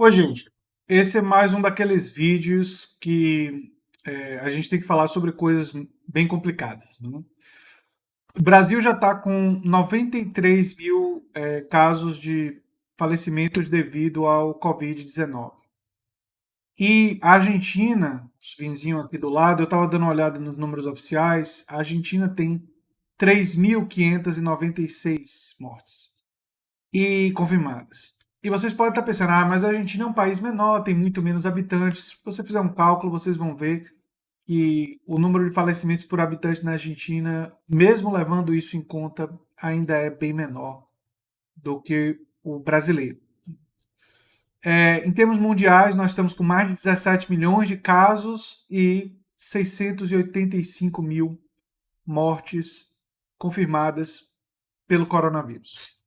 Oi, gente. Esse é mais um daqueles vídeos que a gente tem que falar sobre coisas bem complicadas, né? O Brasil já está com 93 mil casos de falecimentos devido ao Covid-19. E a Argentina, os vizinhos aqui do lado, eu estava dando uma olhada nos números oficiais, a Argentina tem 3.596 mortes e confirmadas. E vocês podem estar pensando, mas a Argentina é um país menor, tem muito menos habitantes. Se você fizer um cálculo, vocês vão ver que o número de falecimentos por habitante na Argentina, mesmo levando isso em conta, ainda é bem menor do que o brasileiro. Em termos mundiais, nós estamos com mais de 17 milhões de casos e 685 mil mortes confirmadas pelo coronavírus.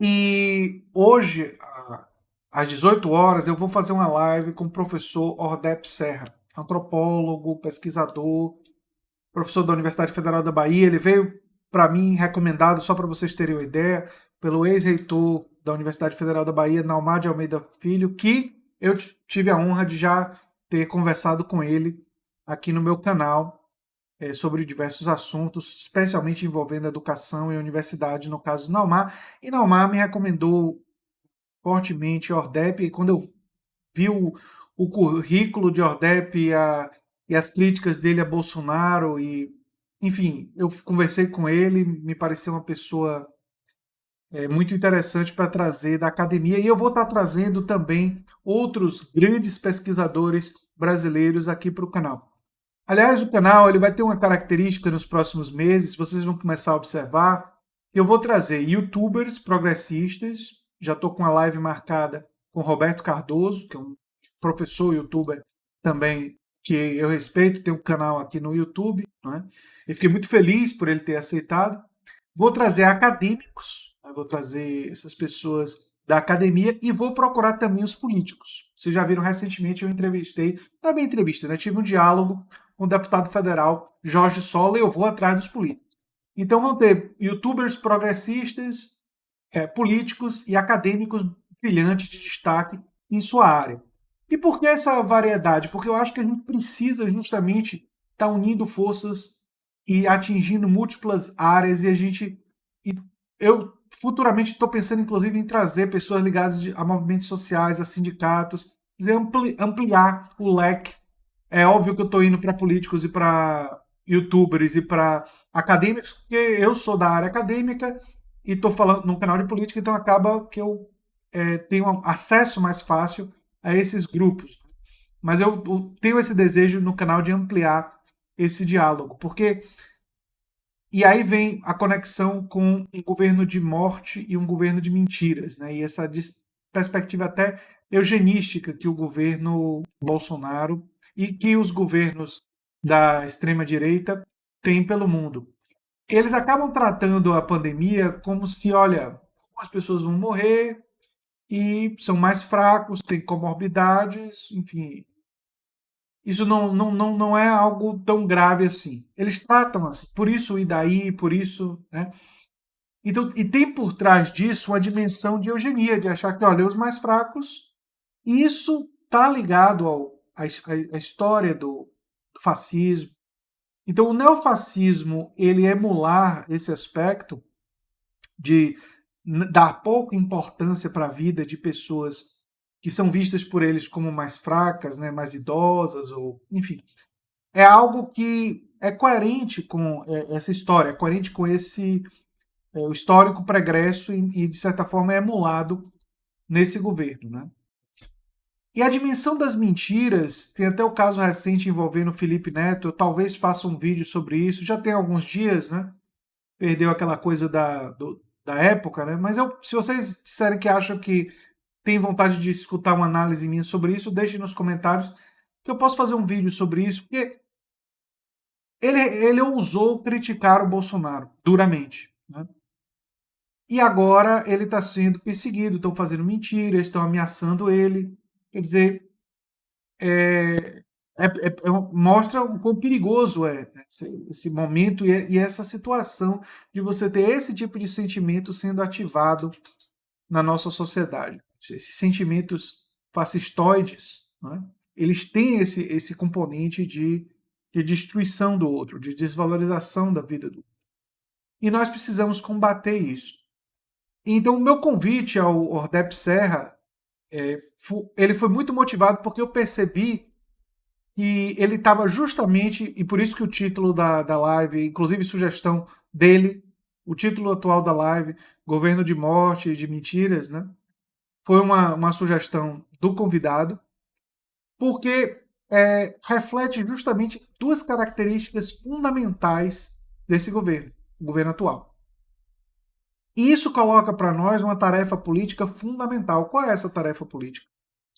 E hoje, às 18 horas, eu vou fazer uma live com o professor Ordep Serra, antropólogo, pesquisador, professor da Universidade Federal da Bahia. Ele veio para mim recomendado, só para vocês terem uma ideia, pelo ex-reitor da Universidade Federal da Bahia, Naumar de Almeida Filho, que eu tive a honra de já ter conversado com ele aqui no meu canal sobre diversos assuntos, especialmente envolvendo educação e universidade, no caso do Naumar. E Naumar me recomendou fortemente Ordep, e quando eu vi o currículo de Ordep e as críticas dele a Bolsonaro, enfim, eu conversei com ele, me pareceu uma pessoa muito interessante para trazer da academia, e eu vou estar trazendo também outros grandes pesquisadores brasileiros aqui para o canal. Aliás, o canal ele vai ter uma característica nos próximos meses, vocês vão começar a observar. Eu vou trazer youtubers progressistas, já estou com a live marcada com Roberto Cardoso, que é um professor youtuber também que eu respeito, tem um canal aqui no YouTube, né? Eu fiquei muito feliz por ele ter aceitado. Vou trazer acadêmicos, né? Vou trazer essas pessoas da academia e vou procurar também os políticos. Vocês já viram recentemente, eu entrevistei, também entrevista, né? Tive um diálogo com o deputado federal Jorge Sola e eu vou atrás dos políticos. Então vão ter youtubers progressistas, políticos e acadêmicos brilhantes de destaque em sua área. E por que essa variedade? Porque eu acho que a gente precisa justamente estar unindo forças e atingindo múltiplas áreas e eu futuramente estou pensando inclusive em trazer pessoas ligadas a movimentos sociais, a sindicatos, dizer, ampliar o leque. É óbvio que eu estou indo para políticos e para youtubers e para acadêmicos, porque eu sou da área acadêmica e estou falando num canal de política, então acaba que eu tenho acesso mais fácil a esses grupos. Mas eu tenho esse desejo no canal de ampliar esse diálogo, porque e aí vem a conexão com um governo de morte e um governo de mentiras, né? E essa perspectiva até eugenística que o governo Bolsonaro e que os governos da extrema direita têm pelo mundo. Eles acabam tratando a pandemia como se, olha, as pessoas vão morrer e são mais fracos, têm comorbidades, enfim, isso não é algo tão grave assim. Eles tratam assim, por isso e daí, por isso, né? Então, e tem por trás disso uma dimensão de eugenia, de achar que, olha, os mais fracos, isso está ligado à história do fascismo. Então, o neofascismo, ele emular esse aspecto de dar pouca importância para a vida de pessoas que são vistas por eles como mais fracas, né, mais idosas, ou enfim, é algo que é coerente com essa história, é coerente com esse o histórico pregresso e, de certa forma, é emulado nesse governo. Né? E a dimensão das mentiras, tem até o caso recente envolvendo o Felipe Neto, eu talvez faça um vídeo sobre isso, já tem alguns dias, né? Perdeu aquela coisa da época, né? Mas se vocês disserem que acham que tem vontade de escutar uma análise minha sobre isso, deixem nos comentários que eu posso fazer um vídeo sobre isso, porque ele ousou criticar o Bolsonaro duramente. Né? E agora ele está sendo perseguido, estão fazendo mentiras, estão ameaçando ele. Quer dizer, mostra o quão perigoso é esse momento e essa situação de você ter esse tipo de sentimento sendo ativado na nossa sociedade. Esses sentimentos fascistoides, né, eles têm esse componente de destruição do outro, de desvalorização da vida do outro. E nós precisamos combater isso. Então, o meu convite ao Ordep Serra, ele foi muito motivado porque eu percebi que ele estava justamente, e por isso que o título da live, inclusive sugestão dele, o título atual da live, Governo de Morte e de Mentiras, né? Foi uma sugestão do convidado, porque reflete justamente duas características fundamentais desse governo, o governo atual. E isso coloca para nós uma tarefa política fundamental. Qual é essa tarefa política?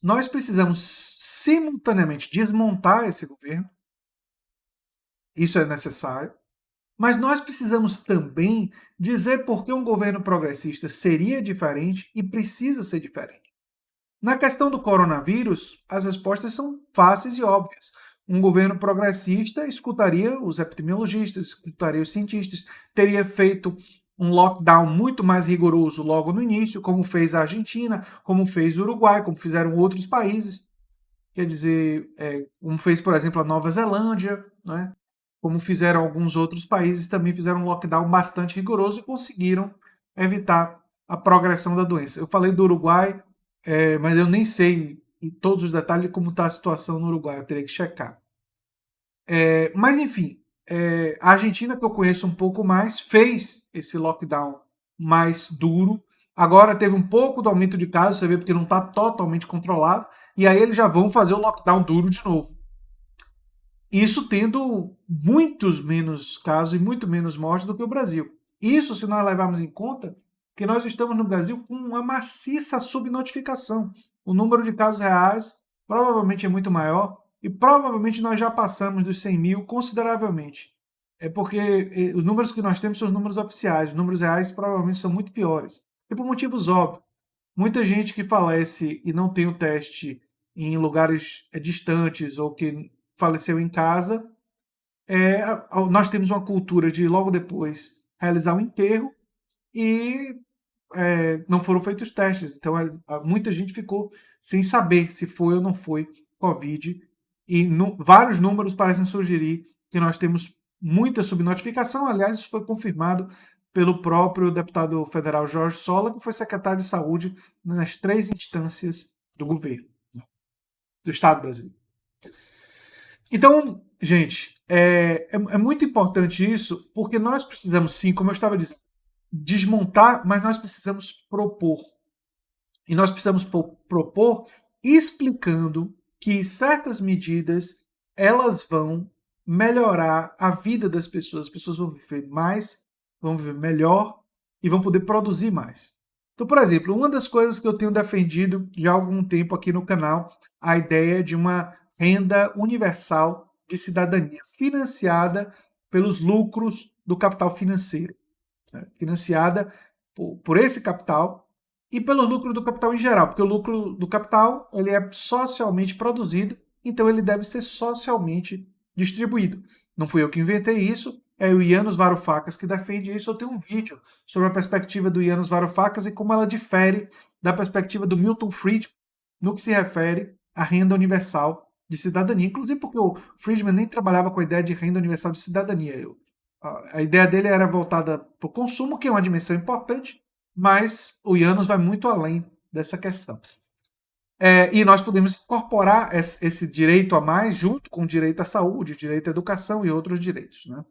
Nós precisamos simultaneamente desmontar esse governo, isso é necessário, mas nós precisamos também dizer por que um governo progressista seria diferente e precisa ser diferente. Na questão do coronavírus, as respostas são fáceis e óbvias. Um governo progressista escutaria os epidemiologistas, escutaria os cientistas, teria feito um lockdown muito mais rigoroso logo no início, como fez a Argentina, como fez o Uruguai, como fizeram outros países. Quer dizer, como fez, por exemplo, a Nova Zelândia, né? Como fizeram alguns outros países, também fizeram um lockdown bastante rigoroso e conseguiram evitar a progressão da doença. Eu falei do Uruguai, mas eu nem sei em todos os detalhes como está a situação no Uruguai, eu teria que checar. Mas enfim, a Argentina, que eu conheço um pouco mais, fez esse lockdown mais duro. Agora teve um pouco do aumento de casos, você vê, porque não está totalmente controlado, e aí eles já vão fazer o lockdown duro de novo. Isso tendo muitos menos casos e muito menos mortes do que o Brasil. Isso se nós levarmos em conta que nós estamos no Brasil com uma maciça subnotificação. O número de casos reais provavelmente é muito maior e provavelmente nós já passamos dos 100 mil consideravelmente. É porque os números que nós temos são os números oficiais, os números reais provavelmente são muito piores. E por motivos óbvios. Muita gente que falece e não tem o teste em lugares distantes ou que faleceu em casa, nós temos uma cultura de logo depois realizar o enterro e não foram feitos testes. Então, muita gente ficou sem saber se foi ou não foi Covid. E vários números parecem sugerir que nós temos muita subnotificação. Aliás, isso foi confirmado pelo próprio deputado federal Jorge Sola, que foi secretário de saúde nas 3 instâncias do governo, do Estado brasileiro. Então, gente, é muito importante isso, porque nós precisamos, sim, como eu estava dizendo, desmontar, mas nós precisamos propor. E nós precisamos propor explicando que certas medidas elas vão melhorar a vida das pessoas. As pessoas vão viver mais, vão viver melhor e vão poder produzir mais. Então, por exemplo, uma das coisas que eu tenho defendido já há algum tempo aqui no canal, a ideia de uma renda universal de cidadania, financiada pelos lucros do capital financeiro, né? Financiada por esse capital e pelo lucro do capital em geral, porque o lucro do capital ele é socialmente produzido, então ele deve ser socialmente distribuído. Não fui eu que inventei isso, é o Yanis Varoufakis que defende isso. Eu tenho um vídeo sobre a perspectiva do Yanis Varoufakis e como ela difere da perspectiva do Milton Friedman no que se refere à renda universal de cidadania. Inclusive porque o Friedman nem trabalhava com a ideia de renda universal de cidadania. A ideia dele era voltada para o consumo, que é uma dimensão importante, mas o Yanis vai muito além dessa questão. E nós podemos incorporar esse direito a mais junto com o direito à saúde, direito à educação e outros direitos, né?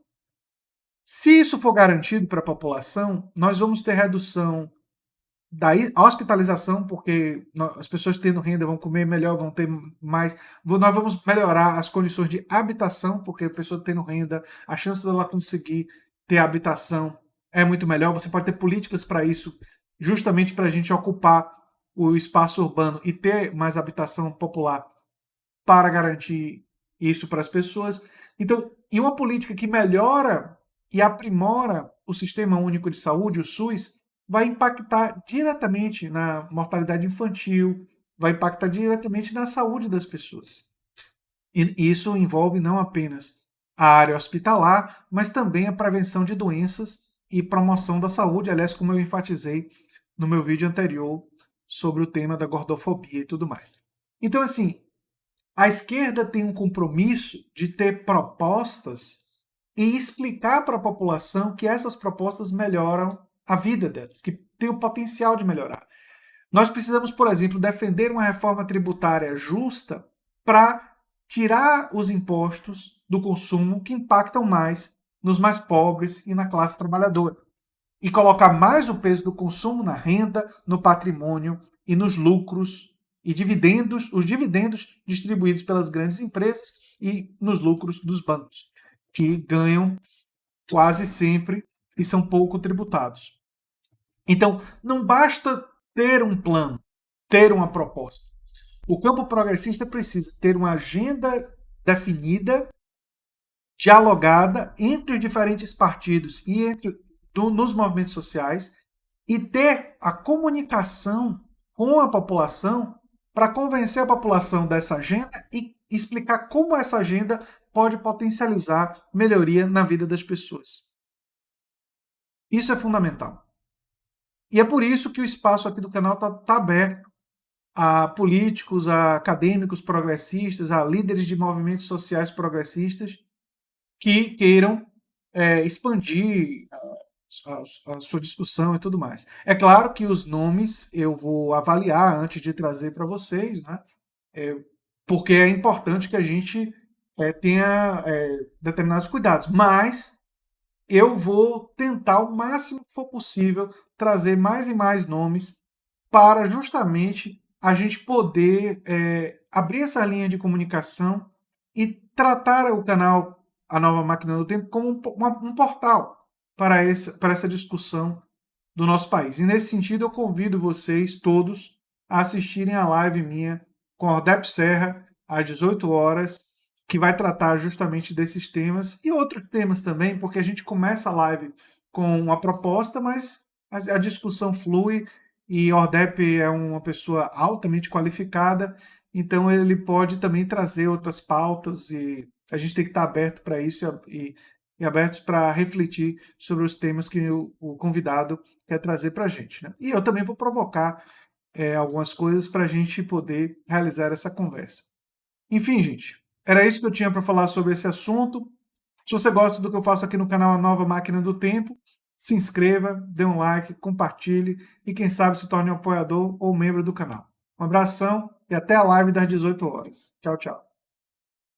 Se isso for garantido para a população, nós vamos ter redução da hospitalização, porque as pessoas tendo renda vão comer melhor, vão ter mais. Nós vamos melhorar as condições de habitação, porque a pessoa tendo renda, a chance dela conseguir ter habitação é muito melhor. Você pode ter políticas para isso, justamente para a gente ocupar o espaço urbano e ter mais habitação popular para garantir isso para as pessoas. Então, e uma política que melhora e aprimora o Sistema Único de Saúde, o SUS, vai impactar diretamente na mortalidade infantil, vai impactar diretamente na saúde das pessoas. E isso envolve não apenas a área hospitalar, mas também a prevenção de doenças e promoção da saúde, aliás, como eu enfatizei no meu vídeo anterior sobre o tema da gordofobia e tudo mais. Então, assim, a esquerda tem um compromisso de ter propostas e explicar para a população que essas propostas melhoram a vida delas, que tem o potencial de melhorar. Nós precisamos, por exemplo, defender uma reforma tributária justa para tirar os impostos do consumo que impactam mais nos mais pobres e na classe trabalhadora. E colocar mais o peso do consumo na renda, no patrimônio e nos lucros e dividendos, os dividendos distribuídos pelas grandes empresas e nos lucros dos bancos, que ganham quase sempre e são pouco tributados. Então, não basta ter um plano, ter uma proposta. O campo progressista precisa ter uma agenda definida, dialogada entre os diferentes partidos e nos movimentos sociais e ter a comunicação com a população para convencer a população dessa agenda e explicar como essa agenda pode potencializar melhoria na vida das pessoas. Isso é fundamental. E é por isso que o espaço aqui do canal está aberto a políticos, a acadêmicos progressistas, a líderes de movimentos sociais progressistas que queiram expandir a sua discussão e tudo mais. É claro que os nomes eu vou avaliar antes de trazer para vocês, né? Porque é importante que a gente tenha determinados cuidados, mas eu vou tentar o máximo que for possível trazer mais e mais nomes para justamente a gente poder abrir essa linha de comunicação e tratar o canal A Nova Máquina do Tempo como um portal para essa discussão do nosso país. E nesse sentido, eu convido vocês todos a assistirem a live minha com a Ordep Serra, às 18 horas, que vai tratar justamente desses temas e outros temas também, porque a gente começa a live com uma proposta, mas a discussão flui e Ordep é uma pessoa altamente qualificada, então ele pode também trazer outras pautas e a gente tem que estar aberto para isso e abertos para refletir sobre os temas que o convidado quer trazer para a gente. Né? E eu também vou provocar algumas coisas para a gente poder realizar essa conversa. Enfim, gente, era isso que eu tinha para falar sobre esse assunto. Se você gosta do que eu faço aqui no canal A Nova Máquina do Tempo, se inscreva, dê um like, compartilhe e quem sabe se torne um apoiador ou membro do canal. Um abração e até a live das 18 horas. Tchau, tchau.